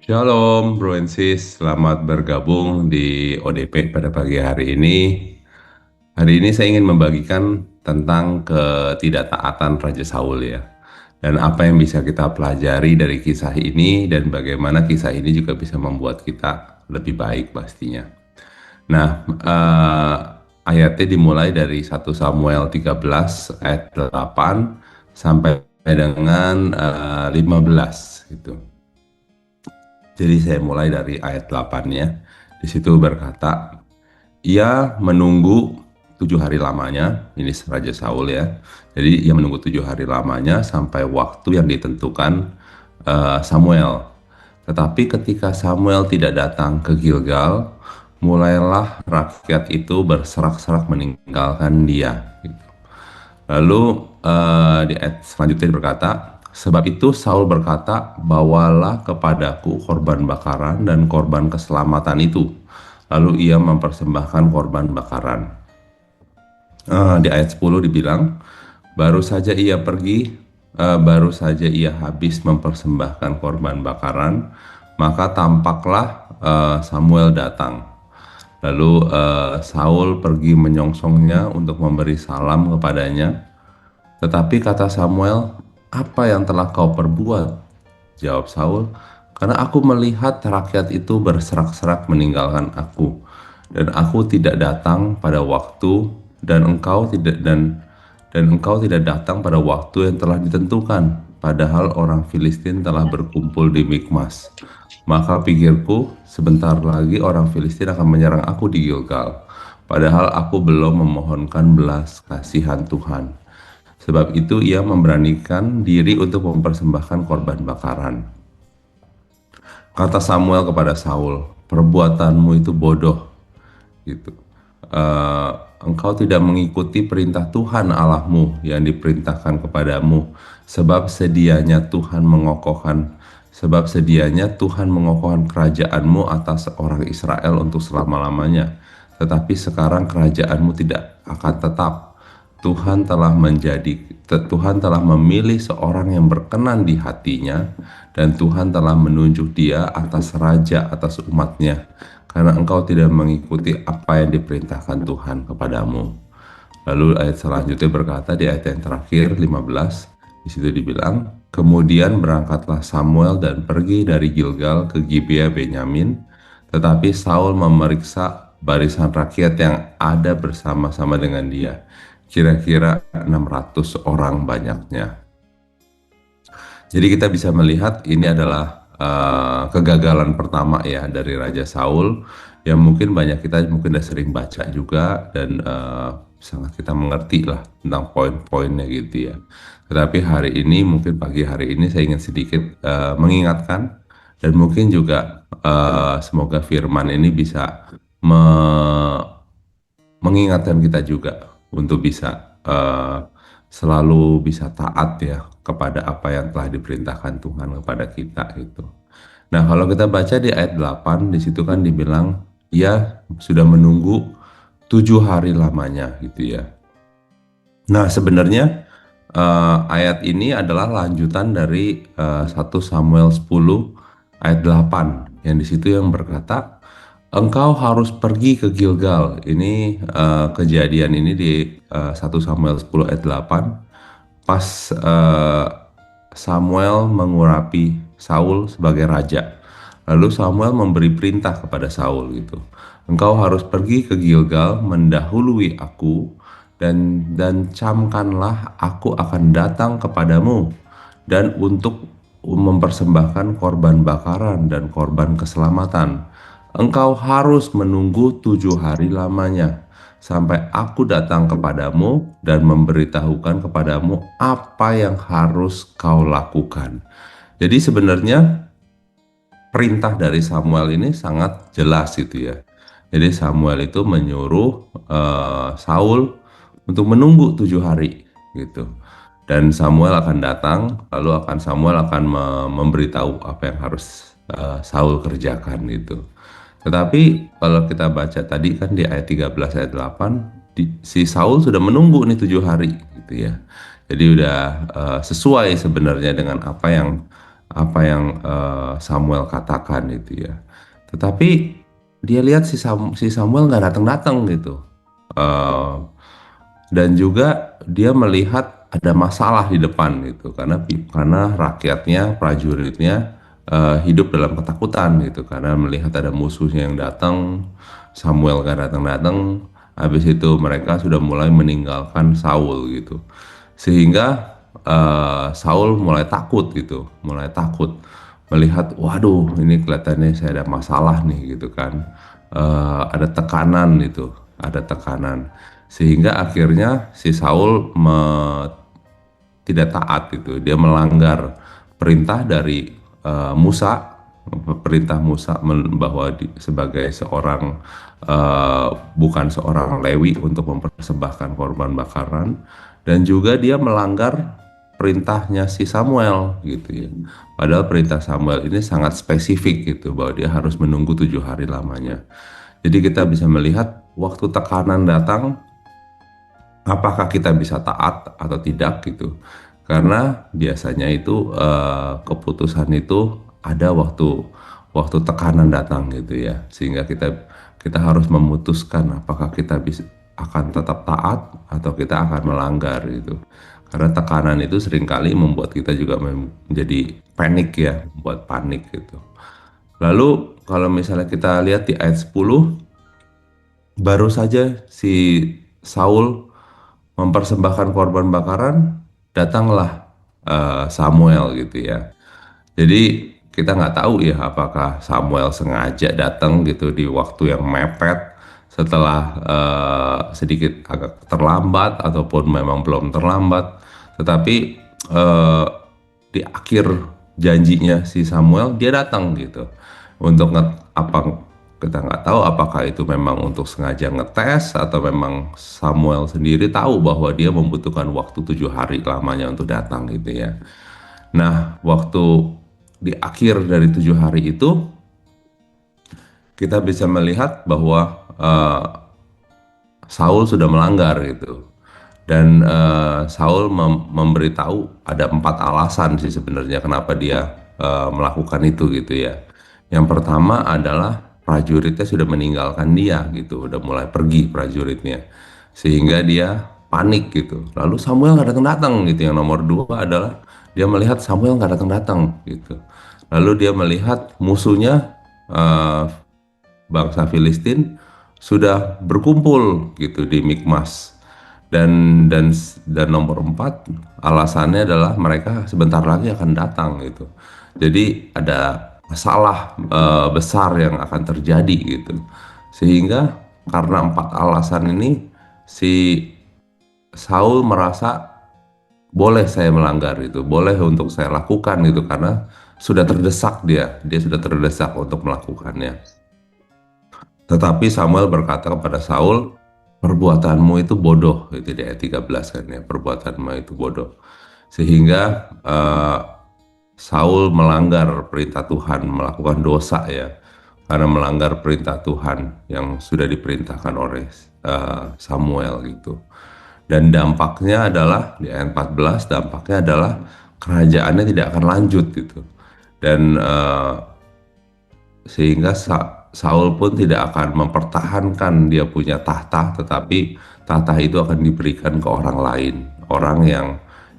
Shalom, Bro and Sis. Selamat bergabung di ODP pada pagi hari ini. Hari ini saya ingin membagikan tentang ketidaktaatan Raja Saul ya. Dan apa yang bisa kita pelajari dari kisah ini dan bagaimana kisah ini juga bisa membuat kita lebih baik pastinya. Nah, ayatnya dimulai dari 1 Samuel 13 ayat 8 sampai dengan 15 gitu. Jadi saya mulai dari ayat 8-nya. Di situ berkata, ia menunggu 7 hari lamanya, ini Raja Saul ya. Jadi ia menunggu 7 hari lamanya sampai waktu yang ditentukan Samuel. Tetapi ketika Samuel tidak datang ke Gilgal, mulailah rakyat itu berserak-serak meninggalkan dia. Lalu di ayat selanjutnya berkata, sebab itu Saul berkata, bawalah kepadaku korban bakaran dan korban keselamatan itu. Lalu ia mempersembahkan korban bakaran. Di ayat 10 dibilang, baru saja ia pergi, baru saja ia habis mempersembahkan korban bakaran, maka tampaklah Samuel datang. Lalu Saul pergi menyongsongnya untuk memberi salam kepadanya. Tetapi kata Samuel, apa yang telah kau perbuat? Jawab Saul, karena aku melihat rakyat itu berserak-serak meninggalkan aku, dan aku tidak datang pada waktu, dan engkau tidak datang pada waktu yang telah ditentukan, padahal orang Filistin telah berkumpul di Mikmas. Maka pikirku, sebentar lagi orang Filistin akan menyerang aku di Gilgal, padahal aku belum memohonkan belas kasihan Tuhan. Sebab itu ia memberanikan diri untuk mempersembahkan korban bakaran. Kata Samuel kepada Saul, perbuatanmu itu bodoh. Gitu. Eh, Engkau tidak mengikuti perintah Tuhan Allahmu yang diperintahkan kepadamu, sebab sedianya Tuhan mengokohkan kerajaanmu atas orang Israel untuk selama-lamanya. Tetapi sekarang kerajaanmu tidak akan tetap. Tuhan telah memilih seorang yang berkenan di hatinya, dan Tuhan telah menunjuk dia atas raja atas umatnya, karena engkau tidak mengikuti apa yang diperintahkan Tuhan kepadamu. Lalu ayat selanjutnya berkata di ayat yang terakhir 15, di situ dibilang, kemudian berangkatlah Samuel dan pergi dari Gilgal ke Gibea Benyamin, tetapi Saul memeriksa barisan rakyat yang ada bersama-sama dengan dia, kira-kira 600 orang banyaknya. Jadi kita bisa melihat ini adalah kegagalan pertama ya dari Raja Saul, yang mungkin banyak kita mungkin udah sering baca juga dan sangat kita mengerti lah tentang poin-poinnya gitu ya. Tetapi hari ini, mungkin pagi hari ini saya ingin sedikit mengingatkan, dan mungkin juga semoga firman ini bisa mengingatkan kita juga untuk bisa selalu bisa taat ya kepada apa yang telah diperintahkan Tuhan kepada kita gitu. Nah, kalau kita baca di ayat 8, di situ kan dibilang ia sudah menunggu 7 hari lamanya gitu ya. Nah, sebenarnya ayat ini adalah lanjutan dari 1 Samuel 10 ayat 8, yang di situ yang berkata, engkau harus pergi ke Gilgal. Ini kejadian ini di 1 Samuel 10 ayat 8, pas Samuel mengurapi Saul sebagai raja. Lalu Samuel memberi perintah kepada Saul gitu. Engkau harus pergi ke Gilgal mendahului aku, dan camkanlah aku akan datang kepadamu, dan untuk mempersembahkan korban bakaran dan korban keselamatan. Engkau harus menunggu 7 hari lamanya, sampai aku datang kepadamu dan memberitahukan kepadamu apa yang harus kau lakukan. Jadi sebenarnya perintah dari Samuel ini sangat jelas gitu ya. Jadi Samuel itu menyuruh Saul untuk menunggu 7 hari gitu. Dan Samuel akan datang, lalu Samuel akan memberitahu apa yang harus Saul kerjakan gitu. Tetapi kalau kita baca tadi kan di ayat 13 ayat 8, si Saul sudah menunggu nih 7 hari gitu ya. Jadi udah sesuai sebenarnya dengan apa yang apa yang Samuel katakan itu ya. Tetapi dia lihat si Samuel nggak datang-datang gitu. Eh, dan juga dia melihat ada masalah di depan gitu karena rakyatnya, prajuritnya hidup dalam ketakutan gitu karena melihat ada musuhnya yang datang, Samuel gak datang-datang, habis itu mereka sudah mulai meninggalkan Saul gitu, sehingga Saul mulai takut gitu, mulai takut melihat, waduh ini kelihatannya saya ada masalah nih gitu kan. Ada tekanan itu, ada tekanan, sehingga akhirnya si Saul tidak taat gitu, dia melanggar perintah dari Musa, perintah Musa bahwa sebagai seorang bukan seorang Lewi untuk mempersembahkan korban bakaran, dan juga dia melanggar perintahnya si Samuel gitu ya. Padahal perintah Samuel ini sangat spesifik gitu bahwa dia harus menunggu 7 hari lamanya. Jadi kita bisa melihat waktu tekanan datang, apakah kita bisa taat atau tidak gitu. Karena biasanya itu keputusan itu ada waktu waktu tekanan datang gitu ya. Sehingga kita harus memutuskan apakah kita bisa akan tetap taat atau kita akan melanggar gitu. Karena tekanan itu seringkali membuat kita juga menjadi panik ya, membuat panik gitu. Lalu kalau misalnya kita lihat di ayat 10, baru saja si Saul mempersembahkan korban bakaran, datanglah Samuel gitu ya. Jadi kita nggak tahu ya apakah Samuel sengaja datang gitu di waktu yang mepet setelah sedikit agak terlambat ataupun memang belum terlambat. Tetapi eh, di akhir janjinya si Samuel dia datang gitu untuk apa, kita nggak tahu apakah itu memang untuk sengaja ngetes atau memang Samuel sendiri tahu bahwa dia membutuhkan waktu 7 hari lamanya untuk datang gitu ya. Nah, waktu di akhir dari 7 hari itu kita bisa melihat bahwa Saul sudah melanggar gitu. Dan Saul memberitahu ada 4 alasan sih sebenarnya kenapa dia melakukan itu gitu ya. Yang pertama adalah prajuritnya sudah meninggalkan dia gitu, udah mulai pergi prajuritnya, sehingga dia panik gitu. Lalu Samuel nggak datang-datang gitu. Yang nomor dua adalah dia melihat Samuel nggak datang-datang gitu. Lalu dia melihat musuhnya, eh, bangsa Filistin sudah berkumpul gitu di Mikmas, dan nomor empat alasannya adalah mereka sebentar lagi akan datang gitu. Jadi ada masalah besar yang akan terjadi gitu, sehingga karena 4 alasan ini si Saul merasa boleh saya melanggar itu, boleh untuk saya lakukan gitu karena sudah terdesak, dia sudah terdesak untuk melakukannya. Tetapi Samuel berkata kepada Saul, perbuatanmu itu bodoh, itu di ayat 13 kan ya, perbuatanmu itu bodoh. Sehingga Saul melanggar perintah Tuhan, melakukan dosa ya, karena melanggar perintah Tuhan yang sudah diperintahkan oleh Samuel gitu. Dan dampaknya adalah di ayat 14, dampaknya adalah kerajaannya tidak akan lanjut gitu. Dan sehingga Saul pun tidak akan mempertahankan dia punya tahta, tetapi tahta itu akan diberikan ke orang lain, orang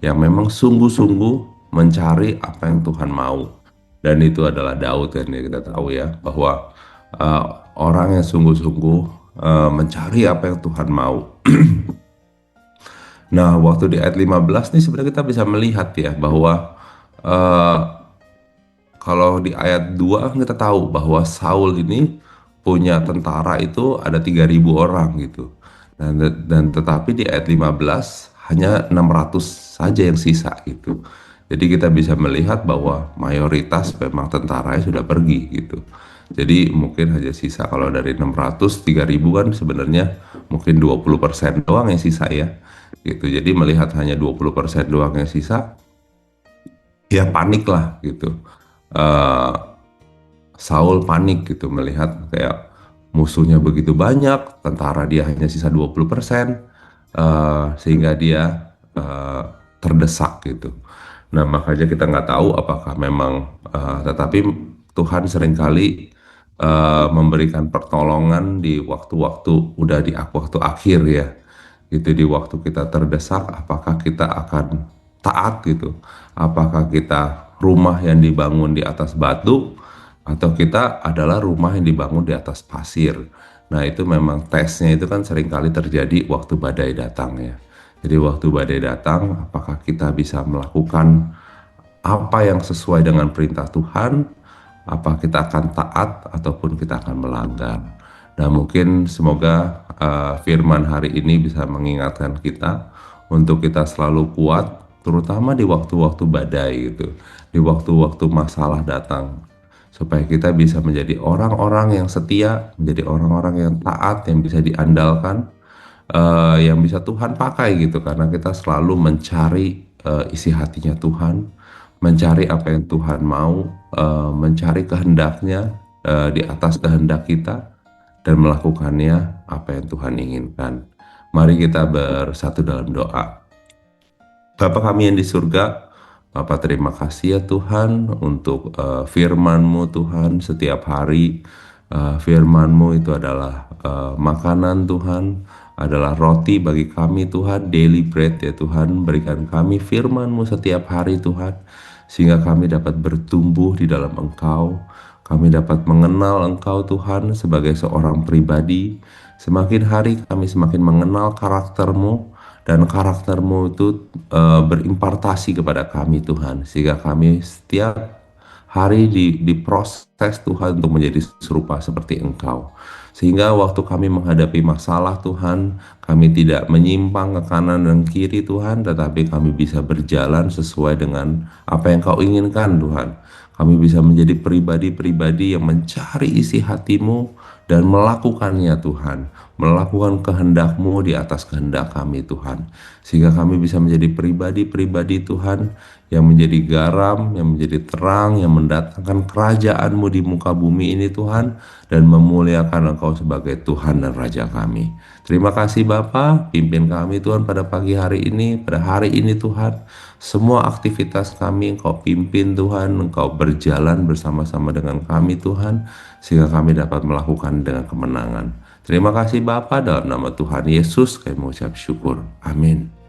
yang memang sungguh-sungguh mencari apa yang Tuhan mau, dan itu adalah Daud kan ya, kita tahu ya bahwa uh, orang yang sungguh-sungguh mencari apa yang Tuhan mau. Nah, waktu di ayat 15 nih sebenarnya kita bisa melihat ya bahwa uh, kalau di ayat 2 kan kita tahu bahwa Saul ini punya tentara itu ada 3.000 orang gitu. Dan tetapi di ayat 15 hanya 600 saja yang sisa gitu. Jadi kita bisa melihat bahwa mayoritas memang tentaranya sudah pergi gitu. Jadi mungkin hanya sisa, kalau dari 600, 3.000 kan sebenarnya mungkin 20% doang yang sisa ya. Gitu. Jadi melihat hanya 20% doang yang sisa, ya panik lah gitu. eh, Saul panik gitu melihat kayak musuhnya begitu banyak, tentara dia hanya sisa 20%, sehingga dia terdesak gitu. Nah, makanya kita nggak tahu apakah memang, tetapi Tuhan seringkali memberikan pertolongan di waktu-waktu, udah di waktu akhir ya, gitu, di waktu kita terdesak, apakah kita akan taat gitu, apakah kita rumah yang dibangun di atas batu, atau kita adalah rumah yang dibangun di atas pasir. Nah, itu memang tesnya itu kan seringkali terjadi waktu badai datang ya. Jadi waktu badai datang, apakah kita bisa melakukan apa yang sesuai dengan perintah Tuhan, apa kita akan taat ataupun kita akan melanggar. Nah, mungkin semoga firman hari ini bisa mengingatkan kita untuk kita selalu kuat, terutama di waktu-waktu badai gitu, di waktu-waktu masalah datang, supaya kita bisa menjadi orang-orang yang setia, menjadi orang-orang yang taat, yang bisa diandalkan, yang bisa Tuhan pakai gitu, karena kita selalu mencari isi hatinya Tuhan, mencari apa yang Tuhan mau, mencari kehendaknya di atas kehendak kita, dan melakukannya apa yang Tuhan inginkan. Mari kita bersatu dalam doa. Bapa kami yang di surga, Bapa terima kasih ya Tuhan untuk firman-Mu Tuhan setiap hari. Firman-Mu itu adalah makanan Tuhan, adalah roti bagi kami Tuhan, daily bread ya Tuhan. Berikan kami firman-Mu setiap hari Tuhan, sehingga kami dapat bertumbuh di dalam Engkau. Kami dapat mengenal Engkau Tuhan sebagai seorang pribadi. Semakin hari kami semakin mengenal karakter-Mu, dan karakter-Mu itu berimpartasi kepada kami Tuhan, sehingga kami setiap hari diproses Tuhan untuk menjadi serupa seperti Engkau, sehingga waktu kami menghadapi masalah Tuhan, kami tidak menyimpang ke kanan dan kiri Tuhan, tetapi kami bisa berjalan sesuai dengan apa yang Kau inginkan Tuhan. Kami bisa menjadi pribadi-pribadi yang mencari isi hati-Mu dan melakukannya Tuhan, melakukan kehendak-Mu di atas kehendak kami Tuhan, sehingga kami bisa menjadi pribadi-pribadi Tuhan yang menjadi garam, yang menjadi terang, yang mendatangkan kerajaan-Mu di muka bumi ini Tuhan, dan memuliakan Engkau sebagai Tuhan dan Raja kami. Terima kasih Bapa, pimpin kami Tuhan pada pagi hari ini, pada hari ini Tuhan. Semua aktivitas kami Engkau pimpin Tuhan, Engkau berjalan bersama-sama dengan kami Tuhan, sehingga kami dapat melakukan dengan kemenangan. Terima kasih Bapa, dalam nama Tuhan Yesus kami mengucap syukur. Amin.